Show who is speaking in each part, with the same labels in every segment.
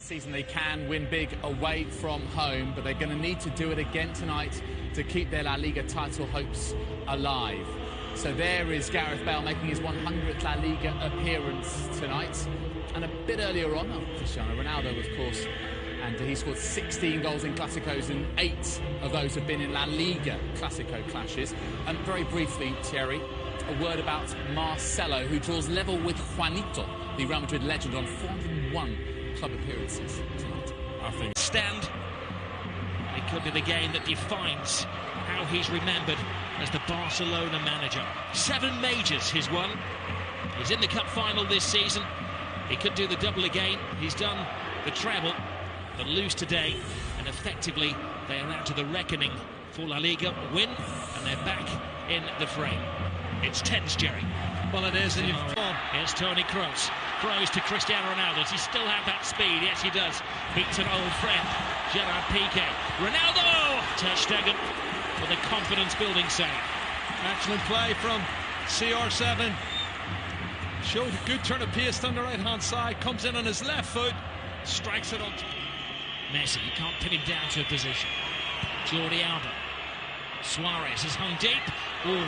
Speaker 1: Season they can win big away from home, but they're going to need to do it again tonight to keep their La Liga title hopes alive. So there is Gareth Bale making his 100th La Liga appearance tonight. And a bit earlier on, Cristiano Ronaldo, of course, and he scored 16 goals in Clásicos, and 8 of those have been in La Liga Clásico clashes. And very briefly, Thierry, a word about Marcelo, who draws level with Juanito, the Real Madrid legend, on 401 club appearances tonight.
Speaker 2: I think stand. It could be the game that defines how he's remembered as the Barcelona manager. 7 majors he's won. He's in the cup final this season. He could do the double again. He's done the treble, but lose today, and effectively they are out to the reckoning for La Liga. Win, and they're back in the frame. It's tense, Jerry.
Speaker 3: Well, it is. And
Speaker 2: here's Toni Kroos. Kroos to Cristiano Ronaldo. Does he still have that speed? Yes, he does. Beats an old friend, Gerard Piqué. Ronaldo! Ter Stegen for the confidence-building save.
Speaker 3: Excellent play from CR7. Showed a good turn of pace down the right-hand side. Comes in on his left foot. Strikes it up.
Speaker 2: Messi, you can't pin him down to a position. Jordi Alba. Suarez is hung deep. Ooh.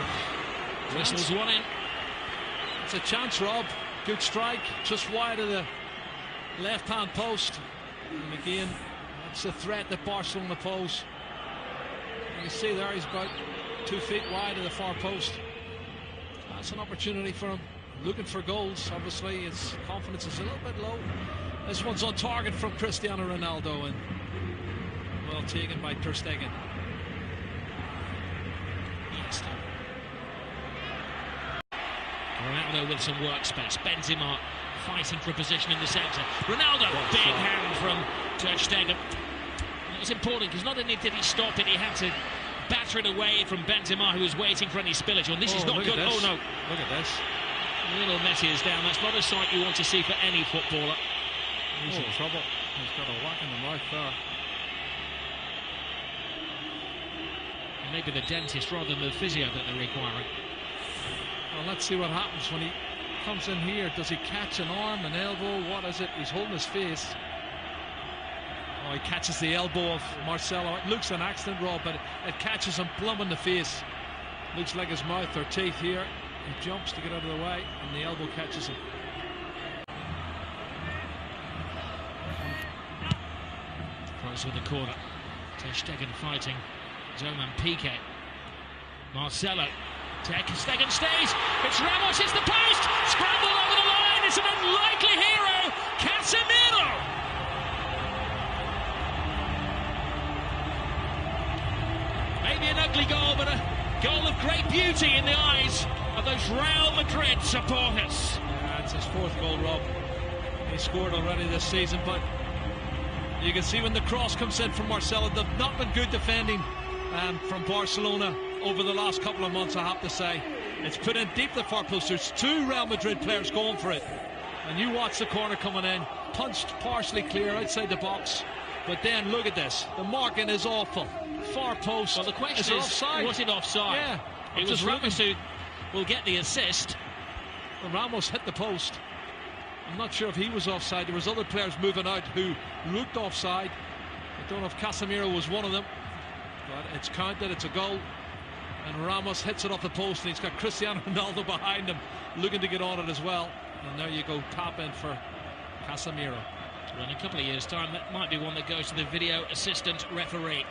Speaker 2: Whistles one in.
Speaker 3: It's a chance, Rob. Good strike, just wide of the left-hand post. And again, that's the threat that Barcelona pose. You see there, he's about 2 feet wide of the far post. That's an opportunity for him. Looking for goals, obviously. His confidence is a little bit low. This one's on target from Cristiano Ronaldo, and well taken by Ter Stegen.
Speaker 2: Ronaldo with some workspace. Benzema fighting for a position in the centre. Ronaldo, big hand from Ter Stegen. It was important because not only did he stop it, he had to batter it away from Benzema, who was waiting for any spillage. And this is not good. Oh no!
Speaker 3: Look at this.
Speaker 2: Little Messi is down. That's not a sight you want to see for any footballer.
Speaker 3: He's in trouble. He's got a whack in the mouth there.
Speaker 2: Maybe the dentist rather than the physio that they're requiring.
Speaker 3: Well, let's see what happens when he comes in here. Does he catch an arm, an elbow? What is it? He's holding his face. Oh, he catches the elbow of Marcelo. It looks an accident, Rob, but it catches him plumb in the face. Looks like his mouth or teeth here. He jumps to get out of the way, and the elbow catches him.
Speaker 2: Kroos with the corner. Ter Stegen fighting Zoman Piqué. Marcelo. Ter Stegen stays. It's Ramos, it's the post. Scrambled over the line. It's an unlikely hero. Casemiro. Maybe an ugly goal, but a goal of great beauty in the eyes of those Real Madrid supporters.
Speaker 3: It's his 4th goal, Rob. He scored already this season, but you can see when the cross comes in from Marcelo, they've not been good defending from Barcelona over the last couple of months, I have to say. It's put in deep the far post. There's 2 Real Madrid players going for it. And you watch the corner coming in, punched partially clear outside the box. But then look at this. The marking is awful. Far post.
Speaker 2: Well, the question is
Speaker 3: offside?
Speaker 2: Was it offside?
Speaker 3: Yeah.
Speaker 2: It was Ramos who will get the assist.
Speaker 3: Well, Ramos hit the post. I'm not sure if he was offside. There was other players moving out who looked offside. I don't know if Casemiro was one of them. But it's counted, it's a goal. And Ramos hits it off the post, and he's got Cristiano Ronaldo behind him looking to get on it as well. And there you go, tap in for Casemiro.
Speaker 2: Well, in a couple of years' time, that might be one that goes to the video assistant referee.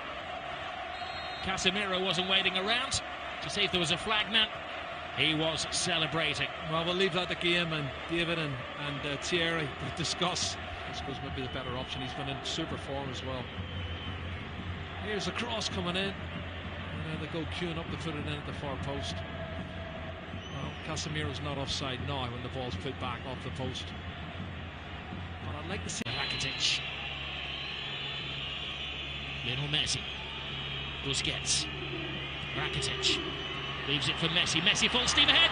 Speaker 2: Casemiro wasn't waiting around to see if there was a flag man. He was celebrating.
Speaker 3: Well, we'll leave that the game, and David and Thierry will discuss. I suppose maybe the better option. He's been in super form as well. Here's a cross coming in, and then they go queuing up to put it in at the far post. Well, Casemiro's not offside now when the ball's put back off the post. But I'd like to see
Speaker 2: Rakitic. Lionel Messi. Busquets. Rakitic. Leaves it for Messi. Messi full steam ahead.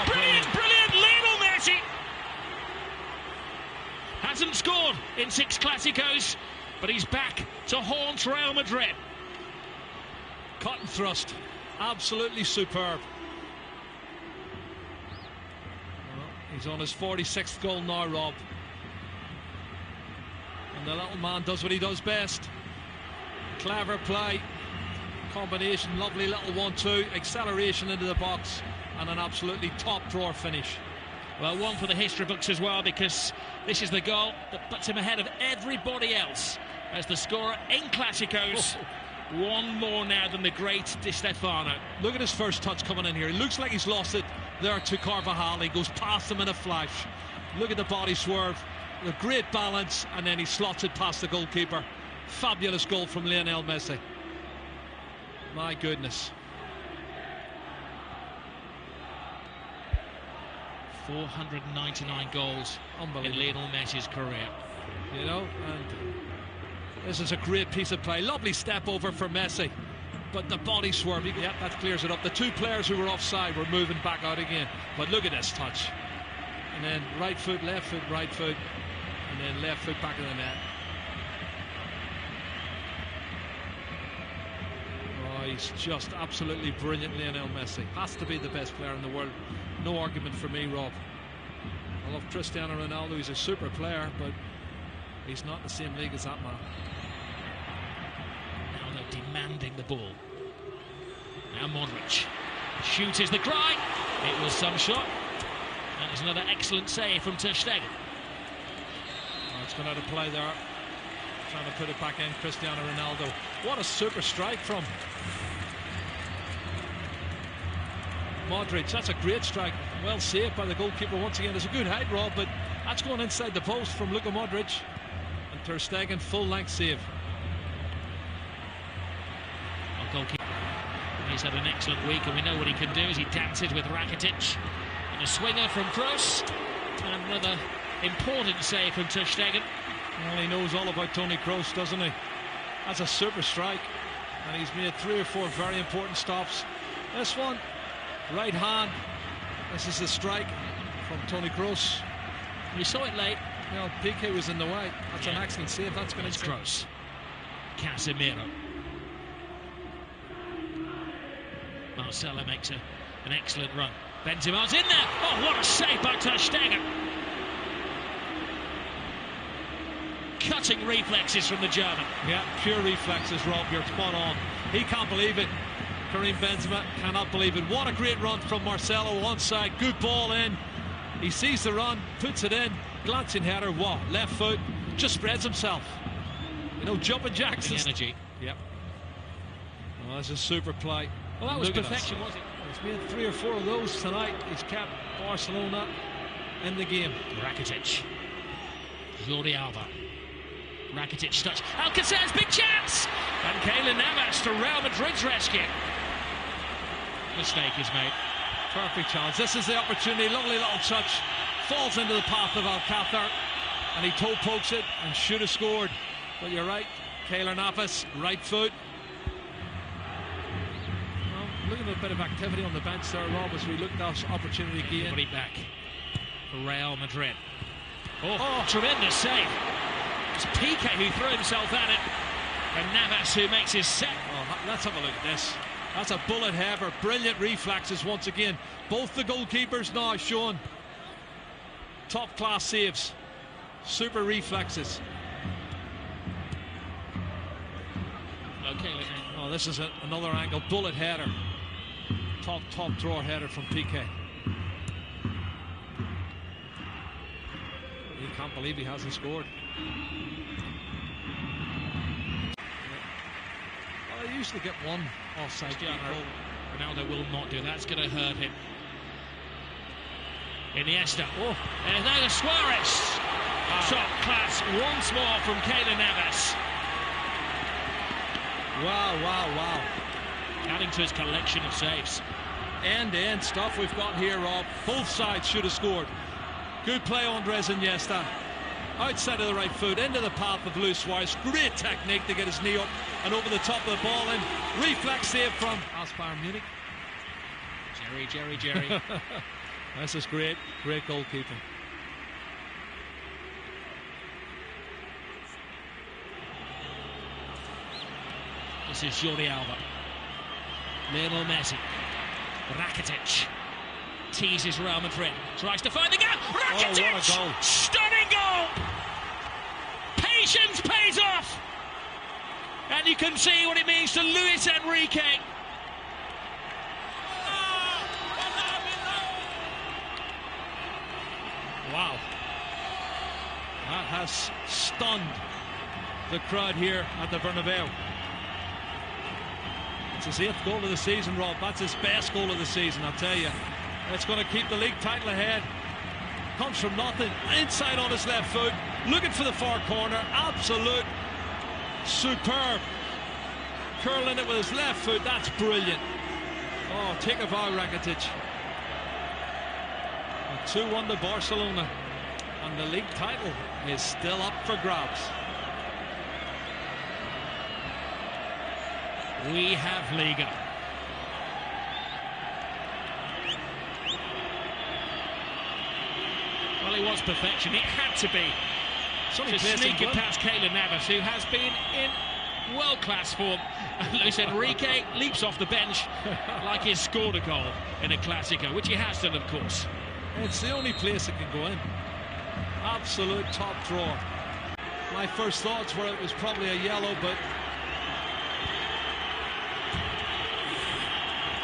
Speaker 2: Brilliant! Lionel Messi! Hasn't scored in 6 Clásicos, but he's back to haunt Real Madrid.
Speaker 3: Cut and thrust. Absolutely superb. Well, he's on his 46th goal now, Rob. And the little man does what he does best. Clever play, combination, lovely little 1-2, acceleration into the box, and an absolutely top drawer finish.
Speaker 2: Well, one for the history books as well, because this is the goal that puts him ahead of everybody else as the scorer in Clásicos. One more now than the great Di Stefano.
Speaker 3: Look at his first touch coming in here. He looks like he's lost it there to Carvajal. He goes past him in a flash. Look at the body swerve, the great balance, and then he slots it past the goalkeeper. Fabulous goal from Lionel Messi. My goodness.
Speaker 2: 499 goals in Lionel Messi's career.
Speaker 3: You know, and this is a great piece of play. Lovely step over for Messi. But the body swerve, yeah, that clears it up. The two players who were offside were moving back out again. But look at this touch. And then right foot, right foot, and then left foot back in the net. Oh, he's just absolutely brilliant, Lionel Messi. Has to be the best player in the world. No argument for me, Rob. I love Cristiano Ronaldo. He's a super player, but he's not in the same league as that man.
Speaker 2: Now they're demanding the ball. Now Modric. Shoot is the cry. It was some shot. That is another excellent save from Ter Stegen.
Speaker 3: Oh, it's gone out of play there. Trying to put it back in, Cristiano Ronaldo. What a super strike from Modric. That's a great strike. Well saved by the goalkeeper once again. There's a good height, Rob, but that's going inside the post from Luka Modric. And Ter Stegen, full-length save.
Speaker 2: Our goalkeeper, he's had an excellent week, and we know what he can do as he dances with Rakitic. And a swinger from Kroos. And another important save from Ter Stegen.
Speaker 3: Well, he knows all about Toni Kroos, doesn't he? That's a super strike. And he's made 3 or 4 very important stops. This one, right hand. This is the strike from Toni Kroos.
Speaker 2: You saw it late.
Speaker 3: You know, Piqué was in the way. That's an excellent save. That's going to be
Speaker 2: Kroos. Casemiro. Marcelo makes an excellent run. Benzema's in there. Oh, what a save by Ter Stegen. Cutting reflexes from the German.
Speaker 3: Yeah, pure reflexes, Rob. You're spot on. He can't believe it. Karim Benzema cannot believe it. What a great run from Marcelo onside. Good ball in. He sees the run, puts it in. Glancing header. What? Left foot. Just spreads himself. You know, jumping jacks.
Speaker 2: The energy.
Speaker 3: Yep. Well, that's a super play.
Speaker 2: Well, that was perfection, wasn't it?
Speaker 3: He's made 3 or 4 of those tonight. He's kept Barcelona in the game.
Speaker 2: Rakitic. Jordi Alba. Rakitic touch. Alcacer's big chance! And Keylor Navas to Real Madrid's rescue. Mistake is made.
Speaker 3: Perfect chance. This is the opportunity. Lovely little touch. Falls into the path of Alcácer. And he toe pokes it and should have scored. But you're right. Keylor Navas, right foot. Well, look at a bit of activity on the bench there, Rob, as we look at this opportunity again.
Speaker 2: Everybody back for Real Madrid. Oh, tremendous save. It's Piqué who threw himself at it. And Navas who makes his set.
Speaker 3: Oh, let's have a look at this. That's a bullet header. Brilliant reflexes once again. Both the goalkeepers now showing top class saves. Super reflexes.
Speaker 2: Okay,
Speaker 3: oh, this is another angle. Bullet header. Top draw header from Piqué. He can't believe he hasn't scored. Well, I usually get one offside.
Speaker 2: Ronaldo will not do that. It's going to hurt him. Iniesta. Oh, and now Suarez. Top class once more from Keylor Navas.
Speaker 3: Wow.
Speaker 2: Adding to his collection of saves.
Speaker 3: End-to-end stuff we've got here, Rob. Both sides should have scored. Good play, Andres Iniesta. Outside of the right foot, into the path of Luis Suarez. Great technique to get his knee up and over the top of the ball in. Reflex save from Bayern Munich.
Speaker 2: Jerry.
Speaker 3: This is great goalkeeping.
Speaker 2: This is Jordi Alba. Lionel Messi. Rakitic. Teases Real Madrid. Tries to find the gap. Rakitic!
Speaker 3: Oh, what a goal.
Speaker 2: Stunning goal! Patience pays off! And you can see what it means to Luis Enrique.
Speaker 3: Wow. That has stunned the crowd here at the Bernabeu. It's his 8th goal of the season, Rob. That's his best goal of the season, I'll tell you. It's going to keep the league title ahead. Comes from nothing, inside on his left foot, looking for the far corner. Absolute superb. Curling it with his left foot, that's brilliant. Oh, take a bow, Rakitic. 2-1 to Barcelona, and the league title is still up for grabs.
Speaker 2: We have Liga. Well, it was perfection. It had to be. To sneak it past Keylor Navas, who has been in world-class form. Luis Enrique leaps off the bench like he's scored a goal in a Clásico, which he has done, of course.
Speaker 3: It's the only place it can go in. Absolute top drawer. My first thoughts were it was probably a yellow, but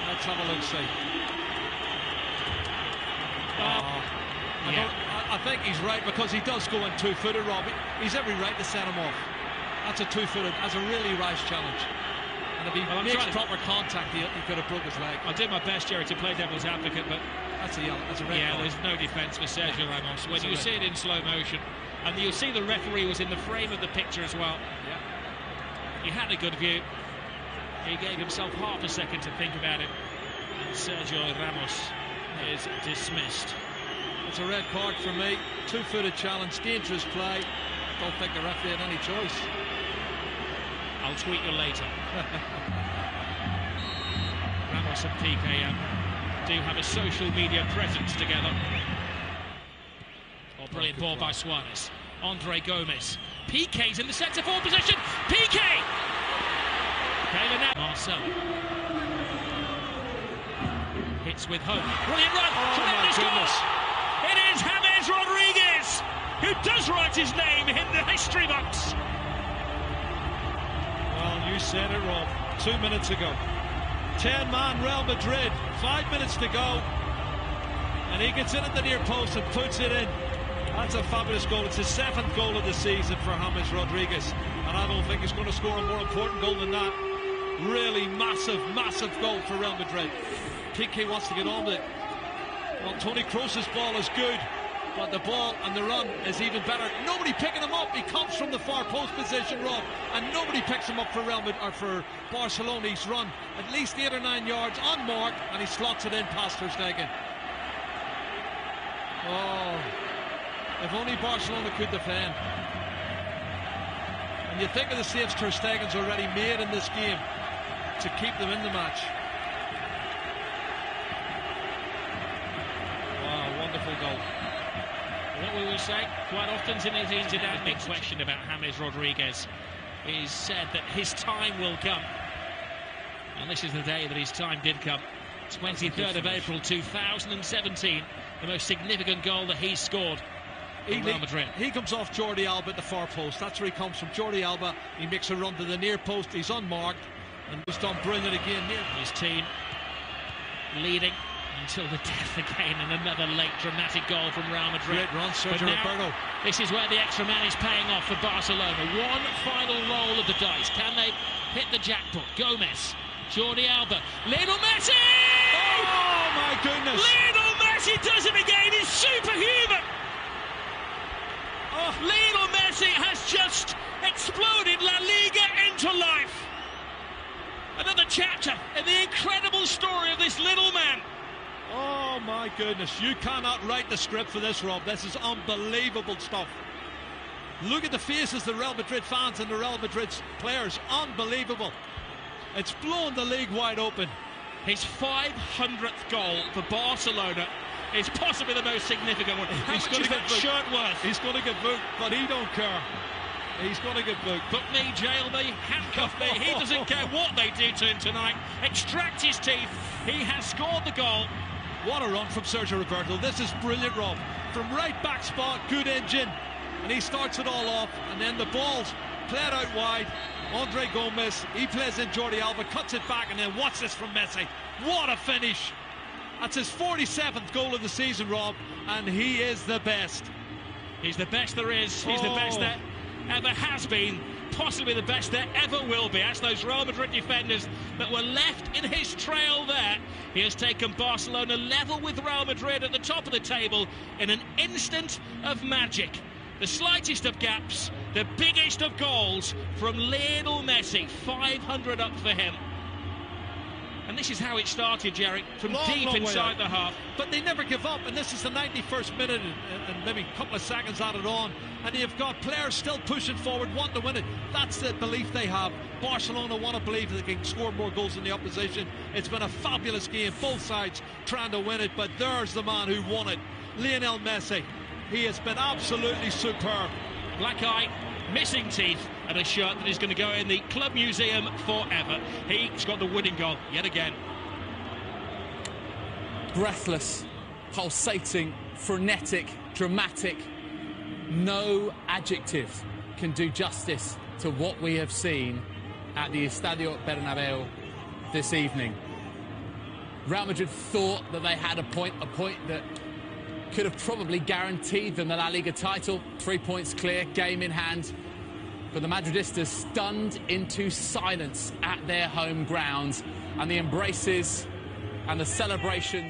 Speaker 3: let's have a look, see. I think he's right, because he does go in two-footed, Rob. He's every right to set him off. That's a two-footed, that's a really rash challenge. And if he makes proper contact, he could have broke his leg.
Speaker 2: I'll do my best, Jerry, to play devil's advocate, but
Speaker 3: that's a yellow. That's a red card.
Speaker 2: There's no defence for Sergio Ramos. When you see it in slow motion, and you'll see the referee was in the frame of the picture as well.
Speaker 3: Yeah.
Speaker 2: He had a good view. He gave himself half a second to think about it. And Sergio Ramos is dismissed.
Speaker 3: It's a red card for me. Two-footed challenge, dangerous play. Don't think the referee had any choice.
Speaker 2: I'll tweet you later. Ramos and Piqué do have a social media presence together. Oh, brilliant ball by Suarez. Andre Gomez. Piqué's in the centre-forward position. Piqué! Marcelo. Hits with hope. Brilliant run. Tremendous goal. It is James Rodriguez who does write his name in the history books.
Speaker 3: Well, you said it, Rob. 2 minutes ago. 10-man Real Madrid. 5 minutes to go. And he gets in at the near post and puts it in. That's a fabulous goal. It's his 7th goal of the season for James Rodriguez. And I don't think he's going to score a more important goal than that. Really massive, massive goal for Real Madrid. Piqué wants to get on with it. Well, Toni Kroos's ball is good, but the ball and the run is even better. Nobody picking him up. He comes from the far post position, Rob, and nobody picks him up for Real Madrid, or for Barcelona. He's run at least 8 or 9 yards unmarked, and he slots it in past Ter Stegen. Oh, if only Barcelona could defend. And you think of the saves Ter Stegen's already made in this game to keep them in the match. Wonderful goal.
Speaker 2: What we will say quite often in his big question about James Rodriguez is said that his time will come, and this is the day that his time did come. 23rd of April 2017, the most significant goal that he's scored in Real Madrid.
Speaker 3: He comes off Jordi Alba at the far post. That's where he comes from. Jordi Alba, he makes a run to the near post. He's unmarked and was done brilliant again.
Speaker 2: His team leading until the death again, and another late dramatic goal from Real Madrid.
Speaker 3: Great run, Sergio Roberto.
Speaker 2: This is where the extra man is paying off for Barcelona. One final roll of the dice. Can they hit the jackpot? Gomez, Jordi Alba, Lionel Messi!
Speaker 3: Oh my goodness!
Speaker 2: Lionel Messi does it again. He's superhuman. Oh, Lionel Messi has just exploded La Liga into life. Another chapter in the incredible story of this little man.
Speaker 3: Oh my goodness, you cannot write the script for this, Rob. This is unbelievable stuff. Look at the faces of the Real Madrid fans and the Real Madrid players. Unbelievable. It's blown the league wide open.
Speaker 2: His 500th goal for Barcelona is possibly the most significant one. How much is that shirt worth?
Speaker 3: He's going to get booked, but he don't care. He's going to get booked.
Speaker 2: Book me, jail me, handcuff me. He doesn't care what they do to him tonight. Extract his teeth. He has scored the goal.
Speaker 3: What a run from Sergio Roberto. This is brilliant, Rob. From right back spot, good engine. and he starts it all off, and then the ball's played out wide. Andre Gomez, he plays in Jordi Alba, cuts it back, and then watch this from Messi. What a finish! That's his 47th goal of the season, Rob, and he is the best.
Speaker 2: He's the best there is. He's the best that ever has been. Possibly the best there ever will be. As those Real Madrid defenders that were left in his trail there. He has taken Barcelona level with Real Madrid at the top of the table in an instant of magic. The slightest of gaps, the biggest of goals from Lionel Messi. 500 up for him. And this is how it started, Jerry, from deep inside the half.
Speaker 3: But they never give up, and this is the 91st minute and maybe a couple of seconds added on, and you've got players still pushing forward, wanting to win it. That's the belief they have. Barcelona want to believe that they can score more goals than the opposition. It's been a fabulous game, both sides trying to win it, but there's the man who won it, Lionel Messi. He has been absolutely superb.
Speaker 2: Black eye, missing teeth, and a shirt that is going to go in the club museum forever. He's got the winning goal yet again.
Speaker 1: Breathless, pulsating, frenetic, dramatic. No adjective can do justice to what we have seen at the Estadio Bernabeu this evening. Real Madrid thought that they had a point that could have probably guaranteed them the La Liga title. 3 points clear, game in hand. But the Madridistas stunned into silence at their home grounds, and the embraces and the celebrations